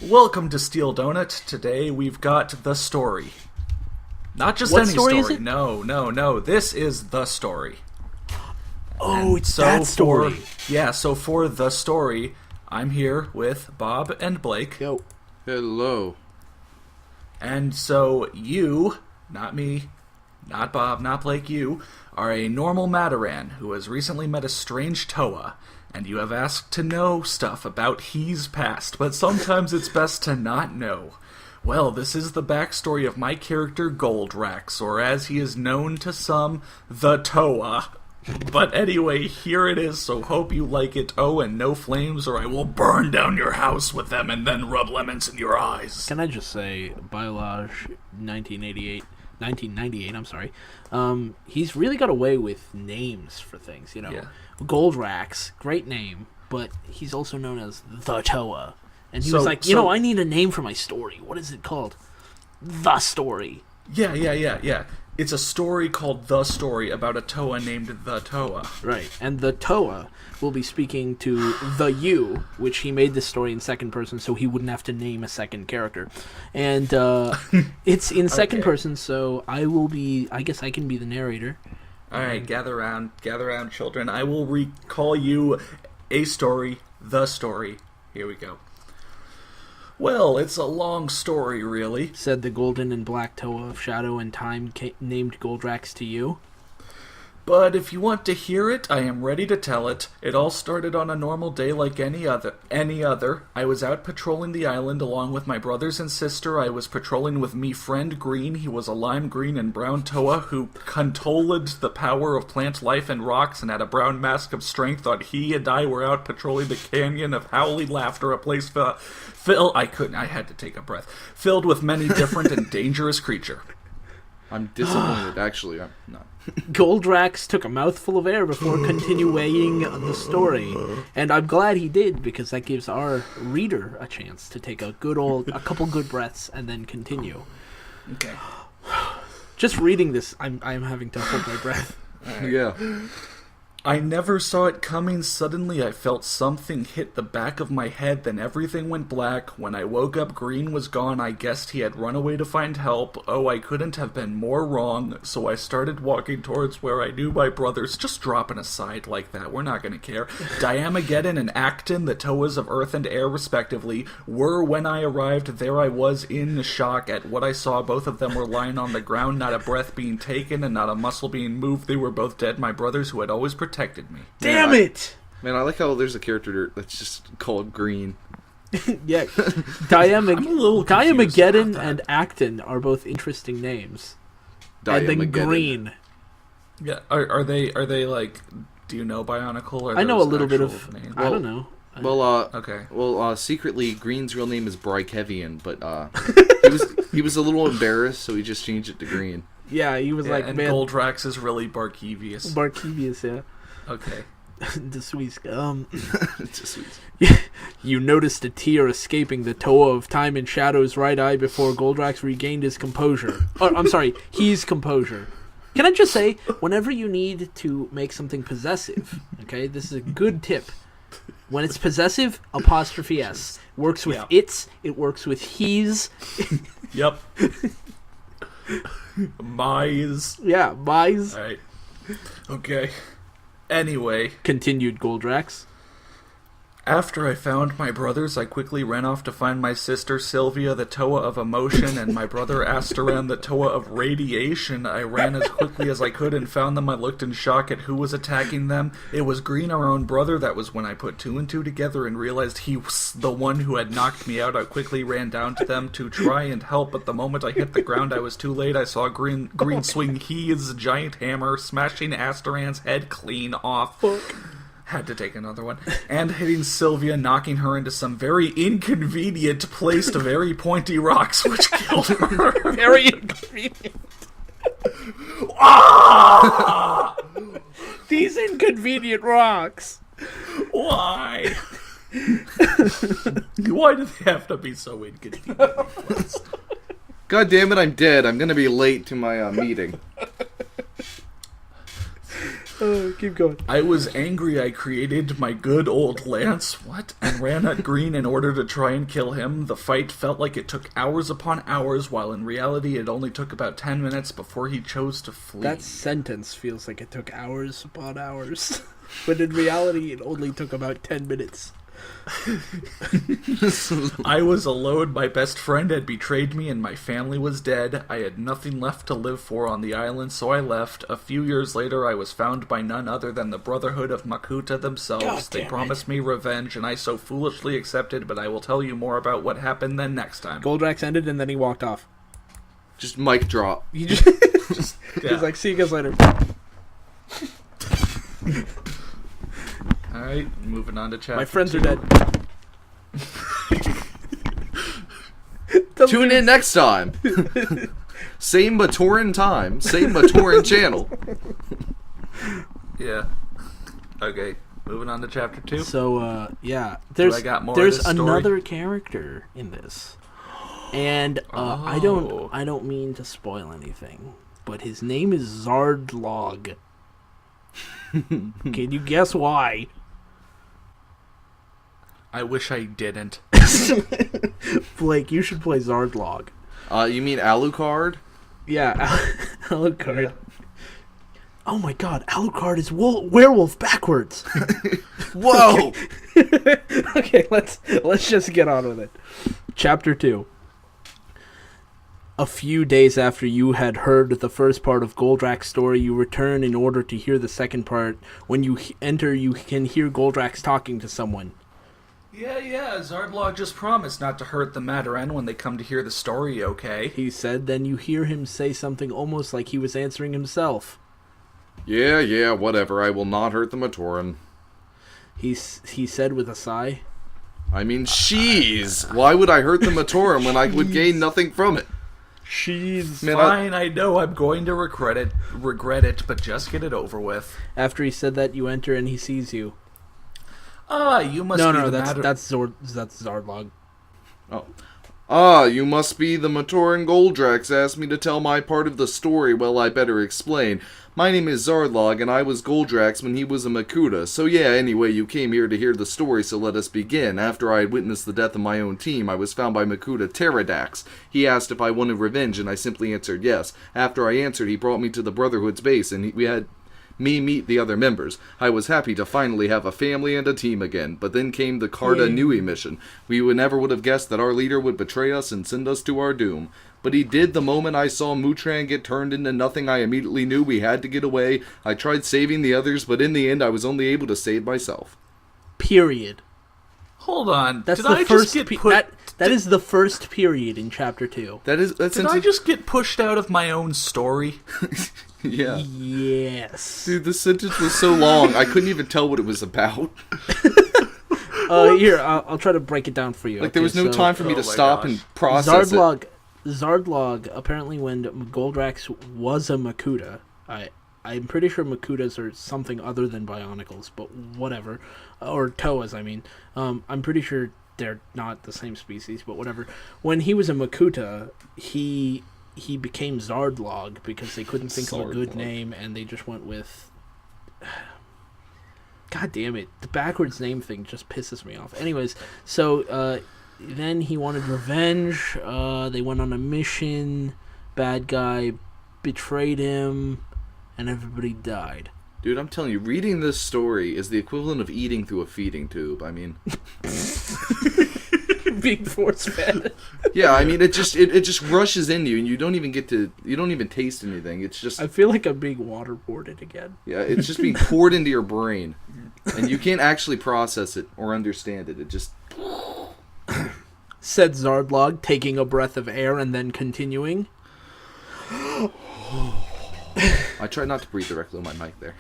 Welcome to Steel Donut. Today we've got the story. Not just What any story is it? No. This is the story. Oh, it's that story. So for the story, I'm here with Bob and Blake. Yo. Hello. And so you, not me, not Bob, not Blake, you, are a normal Mataran who has recently met a strange Toa, and you have asked to know stuff about his past, but sometimes it's best to not know. Well, this is the backstory of my character Goldrax, or as he is known to some, the Toa. But anyway, here it is, so hope you like it. Oh, and no flames, or I will burn down your house with them and then rub lemons in your eyes. Can I just say, Bionicles 1998, I'm sorry. He's really got away with names for things, you know. Yeah. Goldrax, great name, but he's also known as the Toa. And he was like, I need a name for my story. What is it called? The Story. Yeah. It's a story called The Story about a Toa named the Toa. Right, and the Toa will be speaking to the you, which he made this story in second person so he wouldn't have to name a second character. And it's in second person, so I guess I can be the narrator. Alright, gather around, children. I will recall you a story, the story. Here we go. Well, it's a long story, really. Said the golden and black Toa of shadow and time named Goldrax to you. But if you want to hear it, I am ready to tell it. It all started on a normal day like any other. I was out patrolling the island along with my brothers and sister. I was patrolling with me friend Green. He was a lime green and brown Toa who controlled the power of plant life and rocks and had a brown mask of strength on. He and I were out patrolling the canyon of howling laughter, a place I had to take a breath. Filled with many different and dangerous creatures. I'm disappointed, actually. I'm not. Goldrax took a mouthful of air before continuing the story, and I'm glad he did, because that gives our reader a chance to take a couple good breaths and then continue. Okay. Just reading this, I'm having to hold my breath. Right. Yeah. I never saw it coming. Suddenly I felt something hit the back of my head, then everything went black. When I woke up, Green was gone. I guessed he had run away to find help. Oh, I couldn't have been more wrong. So I started walking towards where I knew my brothers. Just dropping aside like that, we're not gonna care. Diamageddon and Acton, the Toas of Earth and Air respectively, were when I arrived. There I was in shock at what I saw. Both of them were lying on the ground, not a breath being taken and not a muscle being moved. They were both dead, my brothers who had always protected me. Damn it! Man, I like how there's a character that's just called Green. Yeah. Diamageddon and Acton are both interesting names. And then Green. Yeah, are they like, do you know Bionicle? I know a little bit of names? I don't know. Okay. Well, secretly, Green's real name is Brykevian, but he was a little embarrassed, so he just changed it to Green. Yeah, he was like, and man, Goldrax is really Barkevius. Yeah. Okay. The Swiss. You noticed a tear escaping the Toa of Time and Shadow's right eye before Goldrax regained his composure. His composure. Can I just say, whenever you need to make something possessive, okay, this is a good tip. When it's possessive, apostrophe S. Works with its, it works with he's. Yep. My's. Yeah, my's. Alright. Okay. Anyway. Continued Goldrax. After I found my brothers, I quickly ran off to find my sister Sylvia, the Toa of Emotion, and my brother Asteran, the Toa of Radiation. I ran as quickly as I could and found them. I looked in shock at who was attacking them. It was Green, our own brother. That was when I put two and two together and realized he was the one who had knocked me out. I quickly ran down to them to try and help, but the moment I hit the ground, I was too late. I saw Green swing his giant hammer, smashing Asteran's head clean off. Had to take another one. And hitting Sylvia, knocking her into some very inconvenient placed very pointy rocks, which killed her. Very inconvenient. Ah! These inconvenient rocks. Why? Why do they have to be so inconvenient? God damn it, I'm dead. I'm gonna be late to my meeting. Oh, keep going. I was angry I created my good old Lance, and ran at Green in order to try and kill him. The fight felt like it took hours upon hours, while in reality it only took about 10 minutes before he chose to flee. That sentence feels like it took hours upon hours. But in reality, it only took about 10 minutes. I was alone, my best friend had betrayed me, and my family was dead. I had nothing left to live for on the island, so I left. A few years later, I was found by none other than the Brotherhood of Makuta themselves. They promised me revenge, and I so foolishly accepted, but I will tell you more about what happened then next time. Goldrax ended, and then he walked off. Just mic drop. He just he's like, see you guys later. Alright, moving on to chapter My friends 2. are dead. Tune in next time. Same Matoran time, same Matoran channel. Yeah. Okay, moving on to chapter 2. So, yeah. I got more of there's this story? another character in this. And I don't mean to spoil anything, but his name is Zardlog. Can you guess why? I wish I didn't. Blake, you should play Zardlog. You mean Alucard? Yeah, Alucard. Yeah. Oh my god, Alucard is werewolf backwards. Whoa! Okay, let's just get on with it. Chapter 2. A few days after you had heard the first part of Goldrak's story, you return in order to hear the second part. When you enter, you can hear Goldrax talking to someone. Yeah, Zardlog just promised not to hurt the Mataran when they come to hear the story, okay? He said, then you hear him say something almost like he was answering himself. Yeah, whatever. I will not hurt the Matoran. He said with a sigh. I mean, sheesh. Why would I hurt the Matoran when I would gain nothing from it? She's fine. I know I'm going to regret it, but just get it over with. After he said that, you enter and he sees you. You must be the that's Zardlog. Oh. You must be the Matoran Goldrax asked me to tell my part of the story. Well, I better explain. My name is Zardlog, and I was Goldrax when he was a Makuta. So yeah, anyway, you came here to hear the story, so let us begin. After I had witnessed the death of my own team, I was found by Makuta Pterodax. He asked if I wanted revenge, and I simply answered yes. After I answered, he brought me to the Brotherhood's base, and we had me meet the other members. I was happy to finally have a family and a team again, but then came the Karda Nui mission. We never would have guessed that our leader would betray us and send us to our doom. But he did the moment I saw Mutran get turned into nothing. I immediately knew we had to get away. I tried saving the others, but in the end I was only able to save myself. Period. Hold on. That's the first that is the first period in chapter 2. Did I just get pushed out of my own story? Yeah. Yes. Dude, the sentence was so long, I couldn't even tell what it was about. Here, I'll try to break it down for you. Like, there was no time for me to stop and process Zardlog, apparently when Goldrax was a Makuta, I'm pretty sure Makutas are something other than Bionicles, but whatever. Or Toas, I mean. I'm pretty sure they're not the same species, but whatever. When he was a Makuta, he became Zardlog because they couldn't think of a good name, and they just went with... God damn it. The backwards name thing just pisses me off. Anyways, so then he wanted revenge. They went on a mission. Bad guy betrayed him, and everybody died. Dude, I'm telling you, reading this story is the equivalent of eating through a feeding tube. I mean... Being force-fed. Yeah, I mean, it just rushes into you, and you don't even taste anything. It's just... I feel like I'm being waterboarded again. Yeah, it's just being poured into your brain, and you can't actually process it or understand it. It just... Said Zardlog, taking a breath of air and then continuing. I tried not to breathe directly on my mic there.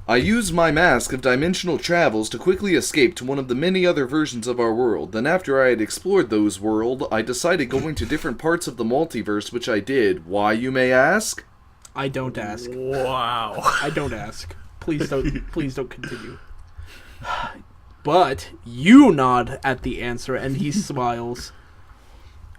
I used my mask of dimensional travels to quickly escape to one of the many other versions of our world. Then after I had explored those worlds, I decided going to different parts of the multiverse, which I did. Why, you may ask? I don't ask. Wow. I don't ask. Please don't continue. But you nod at the answer, and he smiles.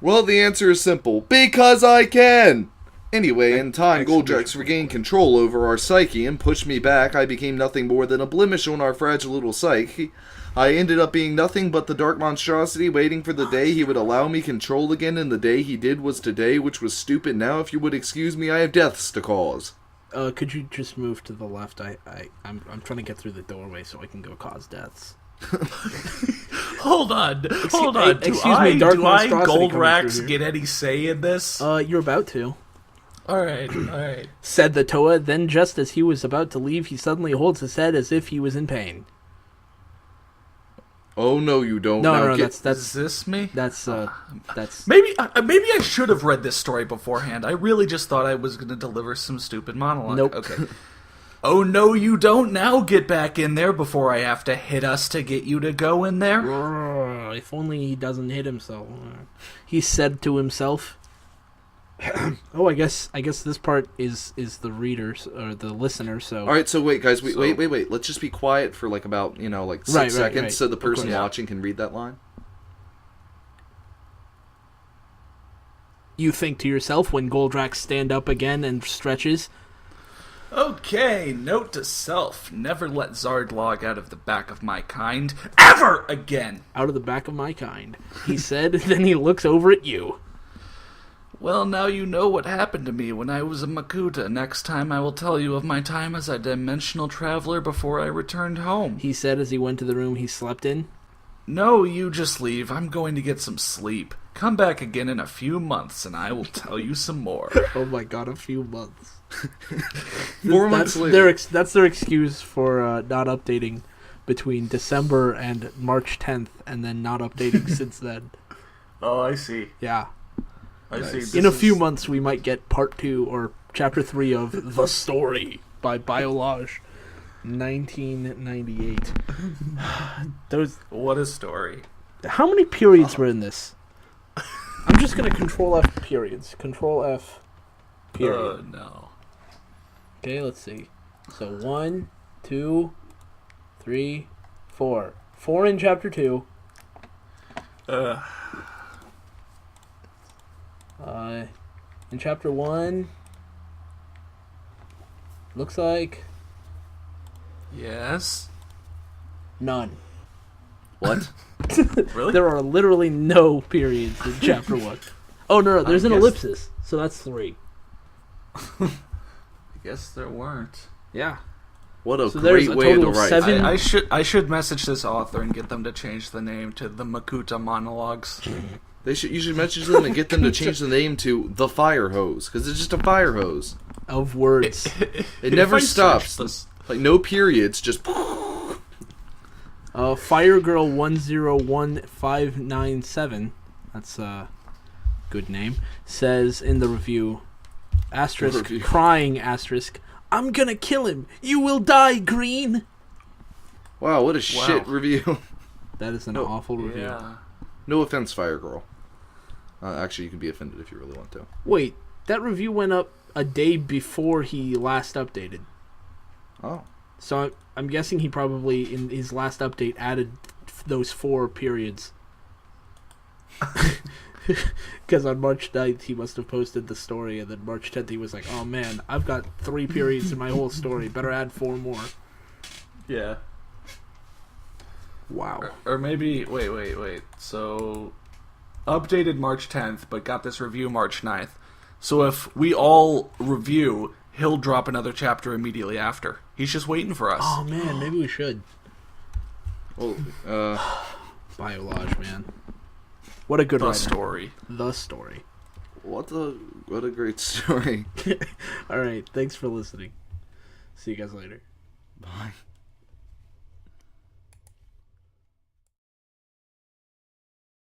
Well, the answer is simple. Because I can! Anyway, in time, Goldrax regained control over our psyche and pushed me back. I became nothing more than a blemish on our fragile little psyche. I ended up being nothing but the dark monstrosity, waiting for the day he would allow me control again, and the day he did was today, which was stupid. Now, if you would excuse me, I have deaths to cause. Could you just move to the left? I'm trying to get through the doorway so I can go cause deaths. Hold on. Excuse me, Dark do I Monstrosity coming Goldrax through get any say in this? You're about to. Alright. Said the Toa, then just as he was about to leave, he suddenly holds his head as if he was in pain. Oh, no, you don't. No, Is this me? That's... Maybe I should have read this story beforehand. I really just thought I was going to deliver some stupid monologue. Nope. Okay. Oh, no, you don't. Now get back in there before I have to hit us to get you to go in there. If only he doesn't hit himself. He said to himself. Oh, I guess this part is the readers or the listener. So all right, so wait, guys, wait. Let's just be quiet for like about 6 seconds, so the person watching can read that line. You think to yourself when Goldrax stand up again and stretches. Okay, note to self: never let Zardlog out of the back of my kind ever again. Out of the back of my kind, he said. Then he looks over at you. Well, now you know what happened to me when I was a Makuta. Next time I will tell you of my time as a dimensional traveler before I returned home. He said as he went to the room he slept in. No, you just leave. I'm going to get some sleep. Come back again in a few months and I will tell you some more. Oh my god, a few months. 4 months later. That's their excuse for not updating between December and March 10th and then not updating since then. Oh, I see. Yeah. I see. In a few months, we might get part 2 or chapter 3 of The Story by Bionicles 1998. What a story. How many periods were in this? I'm just going to Control F periods. Control F period. No. Okay, let's see. So 1, 2, 3, 4. 4 in chapter 2. In chapter 1, looks like Yes. none. What? Really? There are literally no periods in chapter 1. Oh, no, there's an ellipsis, so that's 3. I guess there weren't. Yeah. What a So there's great a way total to of write. 7. I should message this author and get them to change the name to the Makuta Monologues. You should message them and get them to change the name to The Fire Hose, because it's just a fire hose. Of words. It never stops. Like, no periods, just... Firegirl 101597, that's a good name, says in the review, asterisk, crying asterisk, I'm gonna kill him. You will die, Green. Wow, what a shit review. That is an awful review. Yeah. No offense, Fire Girl. Actually, you can be offended if you really want to. Wait, that review went up a day before he last updated. Oh. So I'm guessing he probably, in his last update, added those 4 periods. Because on March 9th, he must have posted the story, and then March 10th, he was like, oh man, I've got 3 periods in my whole story. Better add 4 more. Yeah. Wow. Or maybe, wait. So, updated March 10th, but got this review March 9th. So if we all review, he'll drop another chapter immediately after. He's just waiting for us. Oh man, maybe we should. Well, Bionicles, man. What a good writer. Story. The Story. what a great story. Alright, thanks for listening. See you guys later. Bye.